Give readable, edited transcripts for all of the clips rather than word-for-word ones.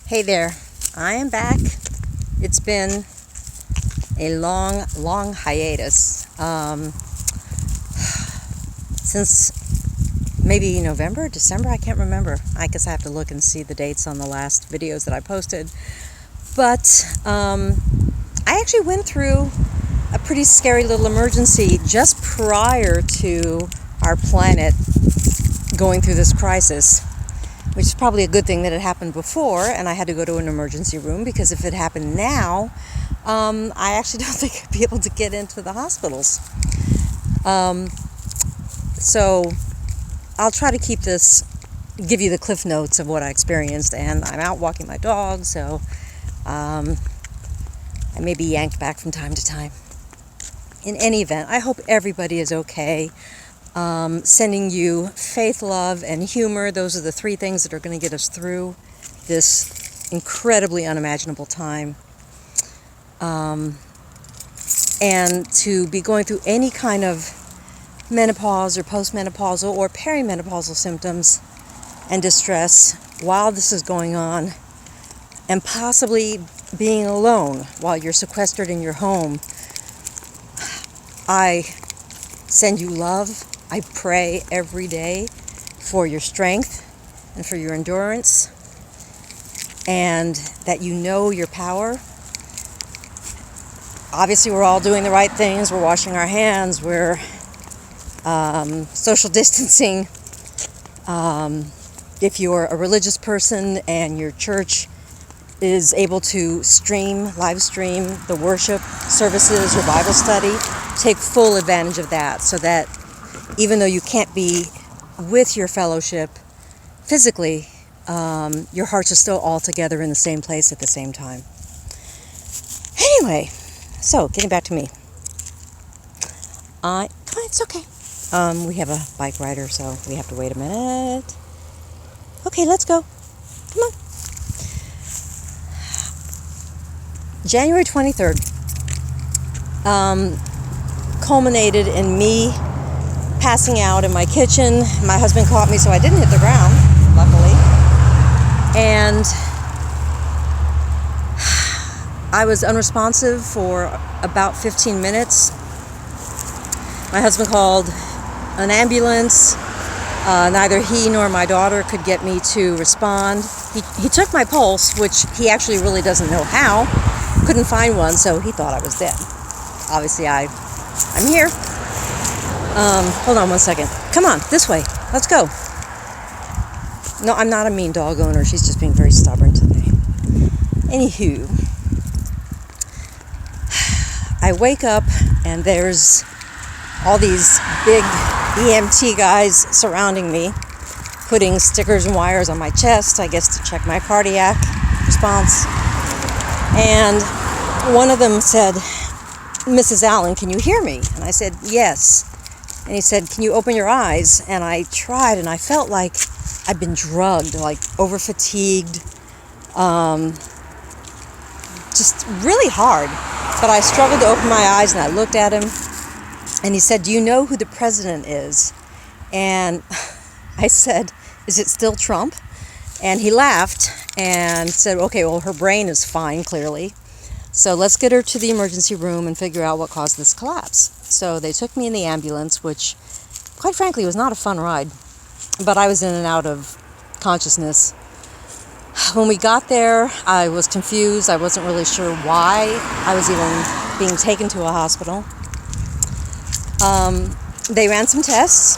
Hey there, I am back. It's been a long hiatus. Since maybe November, December, I can't remember. I guess I have to look and see the dates on the last videos that I posted. But I actually went through a pretty scary little emergency just prior to our planet going through this crisis, which is probably a good thing that it happened before and I had to go to an emergency room, because if it happened now, I actually don't think I'd be able to get into the hospitals. So I'll try to give you the cliff notes of what I experienced, and I'm out walking my dog, so I may be yanked back from time to time. In any event, I hope everybody is okay. Sending you faith, love, and humor. Those are the three things that are going to get us through this incredibly unimaginable time. And to be going through any kind of menopause or postmenopausal or perimenopausal symptoms and distress while this is going on, and possibly being alone while you're sequestered in your home, I send you love. I pray every day for your strength and for your endurance, and that you know your power. Obviously, we're all doing the right things. We're washing our hands. We're social distancing. If you're a religious person and your church is able to live stream the worship services or Bible study, take full advantage of that, so that even though you can't be with your fellowship physically, your hearts are still all together in the same place at the same time. Anyway, so getting back to me. It's okay. We have a bike rider, so we have to wait a minute. Okay, let's go. Come on. January 23rd culminated in me passing out in my kitchen. My husband caught me, so I didn't hit the ground, luckily. And I was unresponsive for about 15 minutes. My husband called an ambulance. Neither he nor my daughter could get me to respond. He took my pulse, which he actually really doesn't know how. Couldn't find one, so he thought I was dead. Obviously, I'm here. Hold on one second. Come on, this way. Let's go. No, I'm not a mean dog owner. She's just being very stubborn today. Anywho, I wake up and there's all these big EMT guys surrounding me, putting stickers and wires on my chest, I guess to check my cardiac response. And one of them said, "Mrs. Allen, can you hear me?" And I said, "Yes." And he said, "Can you open your eyes?" And I tried, and I felt like I'd been drugged, like over-fatigued, just really hard. But I struggled to open my eyes, and I looked at him, and he said, "Do you know who the president is?" And I said, "Is it still Trump?" And he laughed and said, "Okay, well, her brain is fine, clearly. So let's get her to the emergency room and figure out what caused this collapse." So they took me in the ambulance, which, quite frankly, was not a fun ride. But I was in and out of consciousness. When we got there, I was confused. I wasn't really sure why I was even being taken to a hospital. They ran some tests,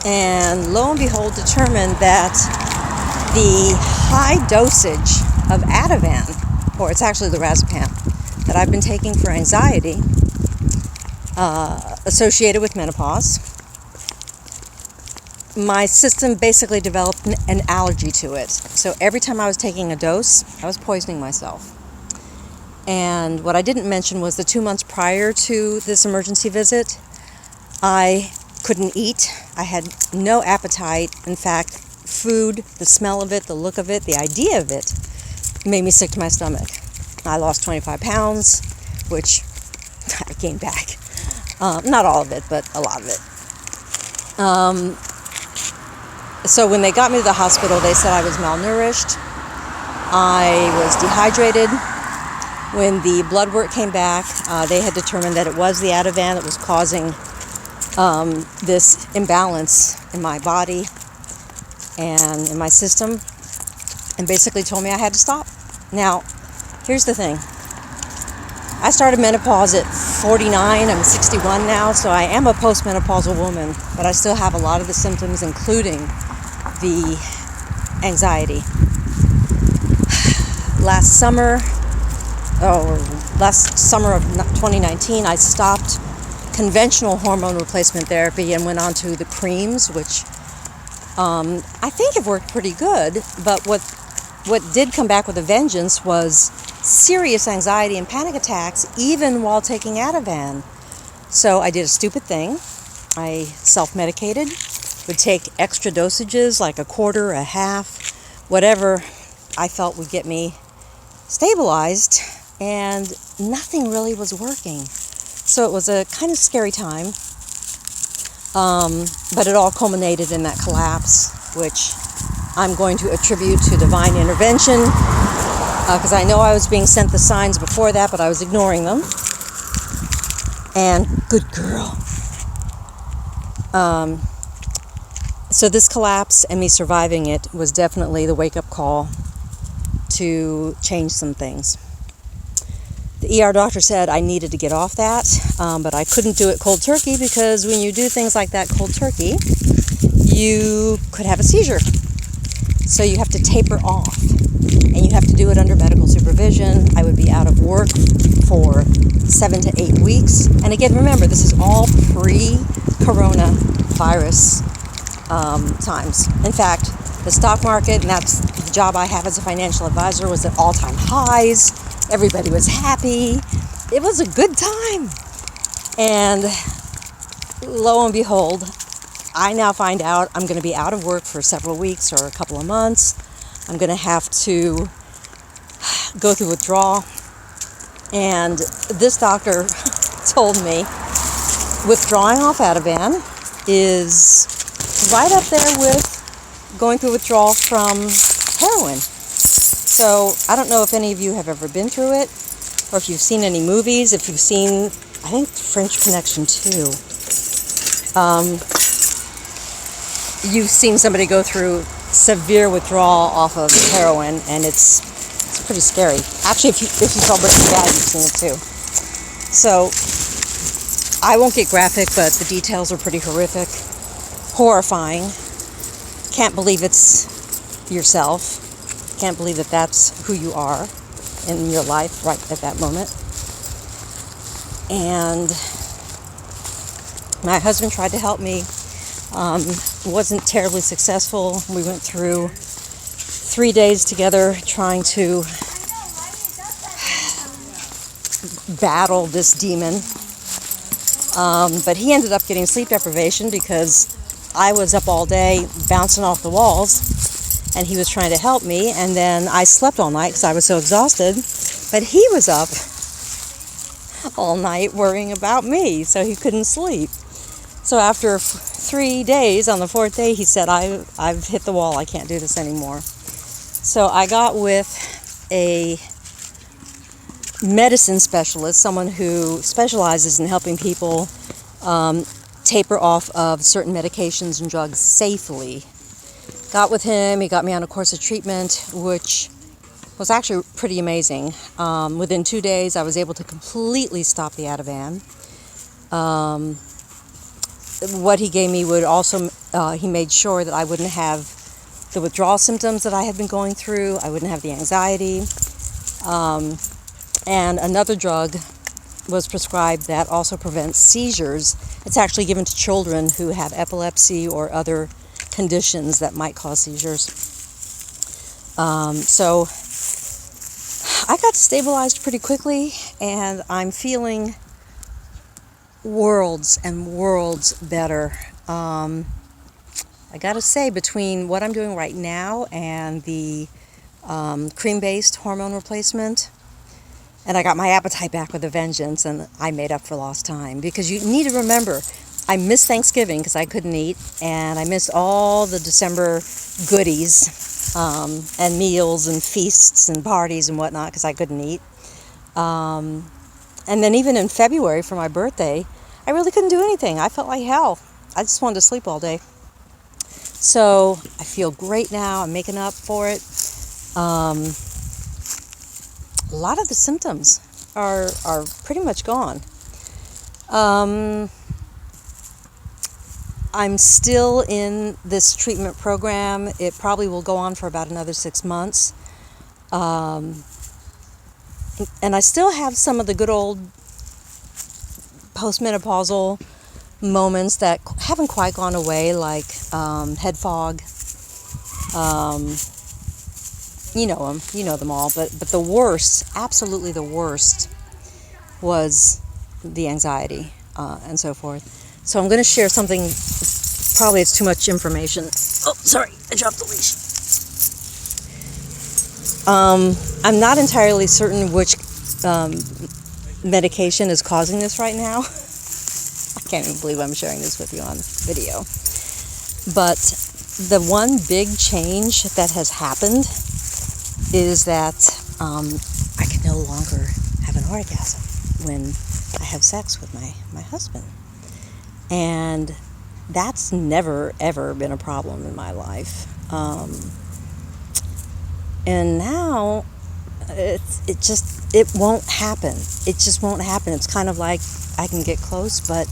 and lo and behold, determined that the high dosage of Ativan, or it's actually the Razepam, that I've been taking for anxiety, associated with menopause, my system basically developed an allergy to it. So every time I was taking a dose, I was poisoning myself. And what I didn't mention was the 2 months prior to this emergency visit, I couldn't eat. I had no appetite. In fact, food, the smell of it, the look of it, the idea of it made me sick to my stomach. I lost 25 pounds, which I gained back. Not all of it, but a lot of it. So when they got me to the hospital, they said I was malnourished. I was dehydrated. When the blood work came back, they had determined that it was the Ativan that was causing this imbalance in my body and in my system, and basically told me I had to stop. Now, here's the thing. I started menopause at 49. I'm 61 now, so I am a postmenopausal woman, but I still have a lot of the symptoms, including the anxiety. Last summer of 2019, I stopped conventional hormone replacement therapy and went on to the creams, which I think have worked pretty good. But what did come back with a vengeance was serious anxiety and panic attacks, even while taking Ativan. So I did a stupid thing. I self-medicated, would take extra dosages, like a quarter, a half, whatever I felt would get me stabilized, and nothing really was working. So it was a kind of scary time, but it all culminated in that collapse, which I'm going to attribute to divine intervention, because I know I was being sent the signs before that, but I was ignoring them. And good girl. So this collapse and me surviving it was definitely the wake-up call to change some things. The ER doctor said I needed to get off that, but I couldn't do it cold turkey, because when you do things like that cold turkey, you could have a seizure. So you have to taper off, and you have to do it under medical supervision. I would be out of work for 7 to 8 weeks. And again, remember, this is all pre-coronavirus times. In fact, the stock market, and that's the job I have as a financial advisor, was at all-time highs. Everybody was happy. It was a good time. And lo and behold, I now find out I'm going to be out of work for several weeks or a couple of months. I'm going to have to go through withdrawal. And this doctor told me withdrawing off Ativan is right up there with going through withdrawal from heroin. So I don't know if any of you have ever been through it, or if you've seen any movies, if you've seen, I think, French Connection too. You've seen somebody go through severe withdrawal off of heroin, and it's pretty scary. Actually, if you saw Breaking Bad, you've seen it too. So I won't get graphic, but the details are pretty horrific, horrifying. Can't believe it's yourself. Can't believe that that's who you are in your life right at that moment. And my husband tried to help me. Wasn't terribly successful. We went through 3 days together trying to battle this demon. But he ended up getting sleep deprivation because I was up all day bouncing off the walls, and he was trying to help me. And then I slept all night because I was so exhausted. But he was up all night worrying about me, so he couldn't sleep. So after 3 days, on the 4th day, he said, I've hit the wall. I can't do this anymore. So I got with a medicine specialist, someone who specializes in helping people taper off of certain medications and drugs safely. Got with him. He got me on a course of treatment, which was actually pretty amazing. Within 2 days, I was able to completely stop the Ativan. What he gave me would also, he made sure that I wouldn't have the withdrawal symptoms that I had been going through. I wouldn't have the anxiety. And another drug was prescribed that also prevents seizures. It's actually given to children who have epilepsy or other conditions that might cause seizures. So I got stabilized pretty quickly, and I'm feeling worlds and worlds better. I gotta say, between what I'm doing right now and the cream-based hormone replacement, and I got my appetite back with a vengeance, and I made up for lost time. Because you need to remember, I missed Thanksgiving because I couldn't eat, and I missed all the December goodies and meals and feasts and parties and whatnot because I couldn't eat. And then even in February for my birthday, I really couldn't do anything. I felt like hell. I just wanted to sleep all day. So I feel great now. I'm making up for it. A lot of the symptoms are pretty much gone. I'm still in this treatment program. It probably will go on for about another 6 months. And I still have some of the good old postmenopausal moments that haven't quite gone away, like head fog. You know them all. But the worst, absolutely the worst, was the anxiety and so forth. So I'm going to share something. Probably it's too much information. Oh, sorry, I dropped the leash. I'm not entirely certain which medication is causing this right now. I can't even believe I'm sharing this with you on video. But the one big change that has happened is that I can no longer have an orgasm when I have sex with my husband. And that's never, ever been a problem in my life. And now it won't happen. It just won't happen. It's kind of like I can get close, but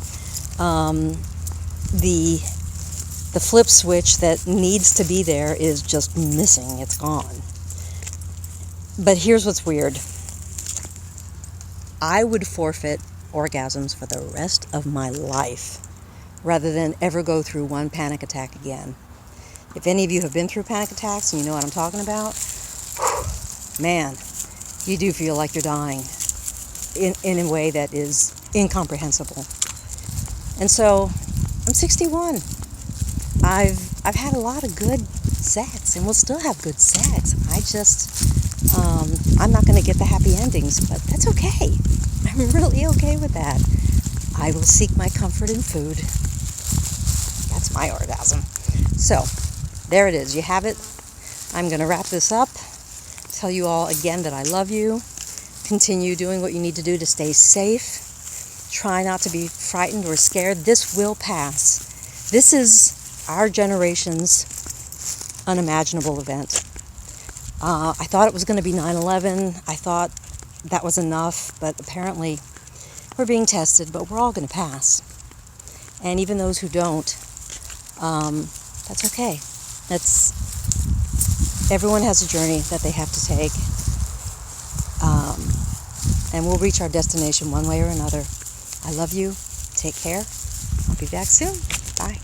the flip switch that needs to be there is just missing. It's gone. But here's what's weird. I would forfeit orgasms for the rest of my life rather than ever go through one panic attack again. If any of you have been through panic attacks and you know what I'm talking about, man, you do feel like you're dying in a way that is incomprehensible. And so I'm 61. I've had a lot of good sex and will still have good sex. I'm not going to get the happy endings, but that's okay. I'm really okay with that. I will seek my comfort in food. That's my orgasm. So, there it is. You have it. I'm going to wrap this up. Tell you all again that I love you. Continue doing what you need to do to stay safe. Try not to be frightened or scared. This will pass. This is our generation's unimaginable event. I thought it was going to be 9/11. I thought that was enough, but apparently we're being tested, but we're all going to pass. And even those who don't, that's okay. Everyone has a journey that they have to take, and we'll reach our destination one way or another. I love you. Take care. I'll be back soon. Bye.